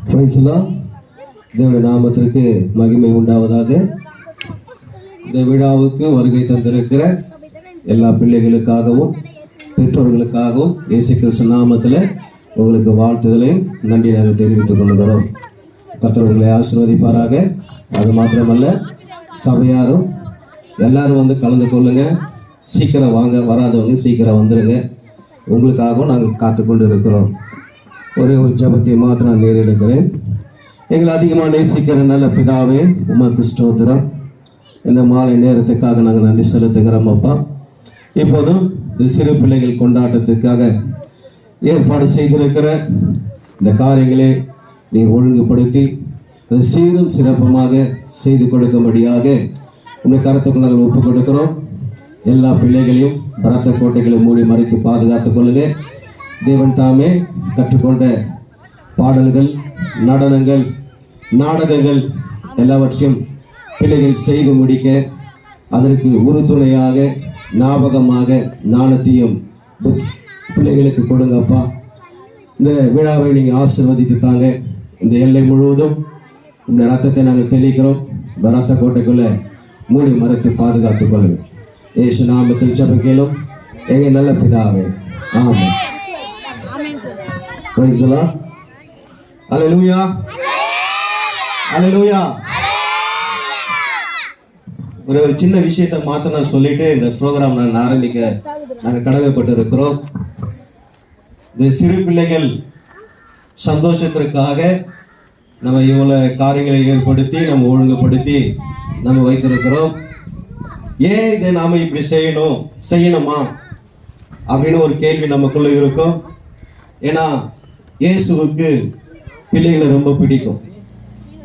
தேவனுடைய நாமத்திற்கு மகிமை உண்டாவதாக. இந்த விழாவுக்கு வருகை தந்திருக்கிற எல்லா பிள்ளைகளுக்காகவும் பெற்றோர்களுக்காகவும் இயேசு கிறிஸ்து நாமத்தில் உங்களுக்கு வாழ்த்துதலையும் நன்றி நாங்கள் தெரிவித்துக் கொள்கிறோம். கர்த்தர் உங்களை ஆசீர்வதிப்பாராக. அது மாத்திரமல்ல, சபையாரும் எல்லாரும் வந்து கலந்து கொள்ளுங்க. சீக்கிரம் வாங்க, வராதவங்க சீக்கிரம் வந்துடுங்க. உங்களுக்காகவும் நாங்கள் காத்து கொண்டு இருக்கிறோம். ஒரே ஒரு ஜெபத்தை மாத்திரம் நான் நேரிடுகிறேன். எங்களை அதிகமாக நேசிக்கிற நல்ல பிதாவே, உமக்கு ஸ்தோத்திரம். இந்த மாலை நேரத்துக்காக நாங்கள் நன்றி செலுத்துகிறோம் அப்பா. இப்போதும் இந்த சிறு பிள்ளைகள் கொண்டாட்டத்துக்காக ஏற்பாடு செய்திருக்கிற இந்த காரியங்களை நீர் ஒழுங்குபடுத்தி அதை சீரும் சிறப்புமாக செய்து கொடுக்கும்படியாக உங்கள் கருத்துக்கள் நாங்கள் ஒப்புக் கொடுக்கிறோம். எல்லா பிள்ளைகளையும் பரத்த கோட்டைகளை மூடி மறைத்து பாதுகாத்துக் கொள்ளுங்க. தேவன் தாமே கற்றுக்கொண்ட பாடல்கள், நடனங்கள், நாடகங்கள் எல்லாவற்றையும் பிள்ளைகள் செய்து முடிக்க அதற்கு உறுதுணையாக ஞாபகமாக ஞானத்தையும் பிள்ளைகளுக்கு கொடுங்கப்பா. இந்த விழாவை நீங்கள் ஆசீர்வதித்து தாங்க. இந்த எல்லை முழுவதும் இந்த ரத்தத்தை நாங்கள் தெளிக்கிறோம். இந்த ரத்த கோட்டைக்குள்ளே மூடி மறைத்து பாதுகாத்துக் கொள்ளுங்க. இயேசு நாமத்தில் ஜெபிக்கிறோம் எங்கள் நல்ல பிதாவே, ஆமென். Praise the Lord. ஹல்லேலூயா, ஹல்லேலூயா. ஒரு சின்ன விஷயத்தை மாத்திரம் சொல்லிட்டு இந்த ப்ரோக்ராம் நாங்கள் ஆரம்பிக்க நாங்கள் கடமைப்பட்டு இருக்கிறோம். இந்த சிறு பிள்ளைகள் சந்தோஷத்திற்காக நம்ம இவ்வளோ காரியங்களை ஏற்படுத்தி நம்ம ஒழுங்குபடுத்தி நம்ம வைத்திருக்கிறோம். ஏன் இதை நாம் இப்படி செய்யணுமா அப்படின்னு ஒரு கேள்வி நமக்குள்ள இருக்கும். ஏன்னா இயேசுவுக்கு பிள்ளைகளை ரொம்ப பிடிக்கும்.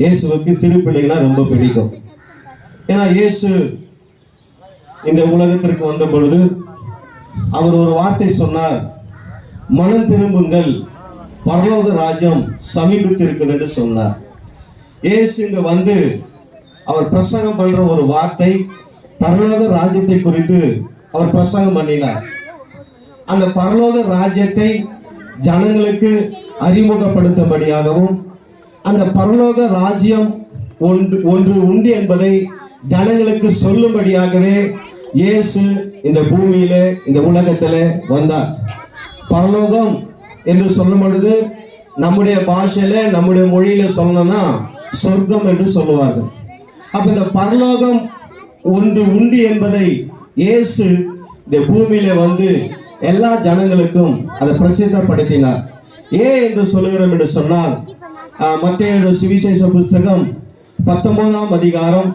இயேசுவுக்கு சிறு பிள்ளைகளை ரொம்ப பிடிக்கும். ஏன்னா இயேசு இந்த உலகத்திற்கு வந்த பொழுது அவர் ஒரு வார்த்தை சொன்னார், மனம் திரும்புங்கள், பரலோக ராஜ்யம் சமீபித்து இருக்குது என்று சொன்னார். இயேசு இங்க வந்து அவர் பிரசங்கம் பண்ற ஒரு வார்த்தை, பரலோக ராஜ்யத்தை குறித்து அவர் பிரசங்கம் பண்ணினார். அந்த பரலோக ராஜ்யத்தை ஜனங்களுக்கு அறிமுகப்படுத்தும்படியாகவும் அந்த பரலோக ராஜ்யம் ஒன்று உண்டு என்பதை ஜனங்களுக்கு சொல்லும்படியாகவே இயேசு இந்த பூமியில இந்த உலகத்துல வந்தார். பரலோகம் என்று சொல்லும் பொழுது நம்முடைய பாஷையில நம்முடைய மொழியில சொல்லணும்னா சொர்க்கம் என்று சொல்லுவார்கள். அப்ப இந்த பரலோகம் ஒன்று உண்டு என்பதை இயேசு இந்த பூமியில வந்து எல்லா ஜனங்களுக்கும் அதை பிரசித்தப்படுத்தினார். ஏன் என்று சொல்லுகிறோம் என்று சொன்னால், மத்தேயு சுவிசேஷ புஸ்தகம் 19ஆம் அதிகாரம்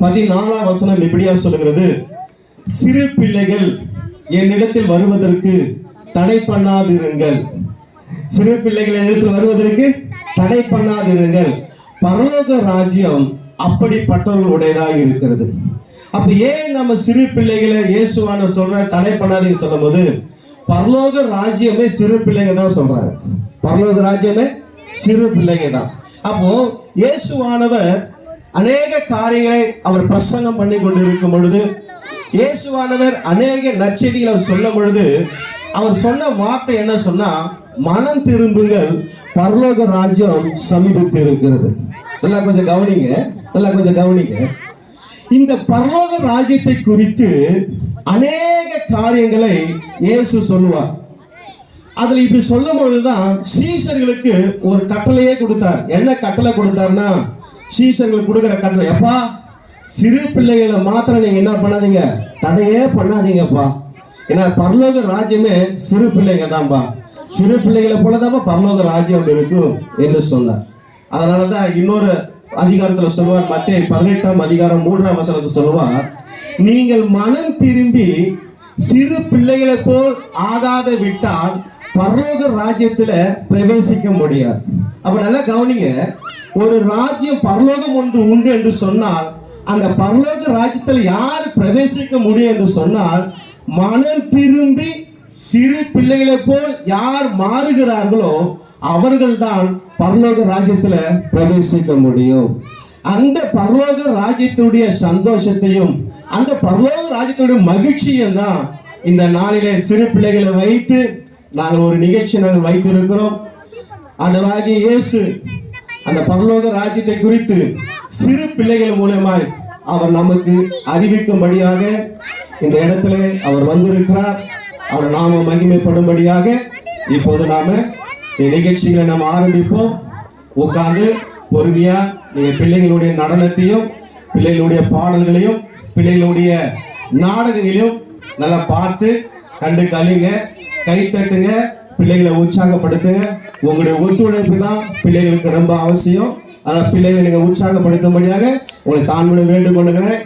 14ஆம் வசனம் இப்படியா சொல்லுகிறது, சிறு பிள்ளைகள் என்னிடத்தில் வருவதற்கு தடை பண்ணாதிருங்கள். சிறு பிள்ளைகள் என்னிடத்தில் வருவதற்கு தடை பண்ணாதிருங்கள். பரலோக ராஜ்யம் அப்படிப்பட்டவர்களுடையதாக இருக்கிறது. அப்ப ஏன் நம்ம சிறு பிள்ளைகளை இயேசுவான சொல்ற தடை பண்ணாதீங்க சொல்லும் போது, பரலோக ராஜ்யமே சிறு பிள்ளைங்க தான் சொல்றாங்க. பரலோக ராஜ்யமே சிறு பிள்ளைங்க தான். அப்போ இயேசுவானவர் அநேக காரியங்களை அவர் பிரசங்கம் பண்ணி கொண்டிருக்கும் பொழுது, இயேசுவானவர் அநேக நற்செய்திகளை சொல்லும் பொழுது அவர் சொன்ன வார்த்தை என்ன சொன்னா, மனம் திரும்புங்கள், பரலோக ராஜ்யம் சமீபித்து இருக்கிறது. எல்லாம் கொஞ்சம் கவனிங்க. இந்த பரலோக ராஜ்யத்தை குறித்து அநேக காரியங்களை இயேசு சொல்லுவார். அதுல இப்படி சொல்லும் பொழுதுதான் சீஷர்களுக்கு ஒரு கட்டளையே கொடுத்தார். என்ன கட்டளை கொடுத்தாருன்னா, சீஷர்களுக்கு கொடுக்கிற கட்டளை, எப்பா சிறு பிள்ளைகளை மாத்திரம் நீங்க என்ன பண்ணாதீங்க, தடையே பண்ணாதீங்கப்பா. ஏன்னா பரலோக ராஜ்யமே சிறு பிள்ளைங்க தான்பா. சிறு பிள்ளைகளை போலதான்ப்பா பரலோக ராஜ்யம் இருக்கும் என்று சொன்னார். அதனாலதான் இன்னொரு அதிகாரத்துல சொல்லுவார், மத்தேயு 18ஆம் அதிகாரம் 3ஆம் வசனத்தை சொல்லுவார், நீங்கள் மனம் திரும்பி சிறு பிள்ளைகளை போல் ஆகாத விட்டால் பரலோக ராஜ்யத்துல பிரவேசிக்க முடியாது. அப்ப நல்லா கவனிங்க, ஒரு ராஜ்யம் பரலோகம் ஒன்று உண்டு என்று சொன்னால் அந்த பரலோக ராஜ்யத்தில் யார் பிரவேசிக்க முடியும் என்று சொன்னால், மனம் திரும்பி சிறு பிள்ளைகளை போல் யார் மாறுகிறார்களோ அவர்கள்தான் பரலோக ராஜ்யத்துல பிரவேசிக்க முடியும். அந்த பரலோக ராஜ்யத்துடைய சந்தோஷத்தையும் அந்த பரலோக ராஜ்யத்துடைய மகிழ்ச்சியும் தான் இந்த நாளிலே சிறு பிள்ளைகளை வைத்து நாங்கள் ஒரு நிகழ்ச்சி நாங்கள் வைத்திருக்கிறோம். ஆண்டவராகிய இயேசு அந்த பரலோக ராஜ்யத்தை குறித்து சிறு பிள்ளைகள் மூலமாய் அவர் நமக்கு அறிவிக்கும்படியாக இந்த இடத்துல அவர் வந்திருக்கிறார். அவர் நாம மகிமைப்படும்படியாக இப்போது நாம இந்த நிகழ்ச்சிகளை நம்ம ஆரம்பிப்போம். உட்கார்ந்து பொறுமையா நீங்க பிள்ளைகளுடைய நடனத்தையும் பிள்ளைகளுடைய பாடல்களையும் பிள்ளைகளுடைய நாடகங்களையும் நல்லா பார்த்து கண்டு கழிங்க, கை தட்டுங்க, பிள்ளைகளை உற்சாகப்படுத்துங்க. உங்களுடைய ஒத்துழைப்பு தான் பிள்ளைகளுக்கு ரொம்ப அவசியம். அதனால் பிள்ளைகளை நீங்க உற்சாகப்படுத்தும்படியாக உங்களை தாழ்மையுடன் வேண்டுகொள்கிறேன்.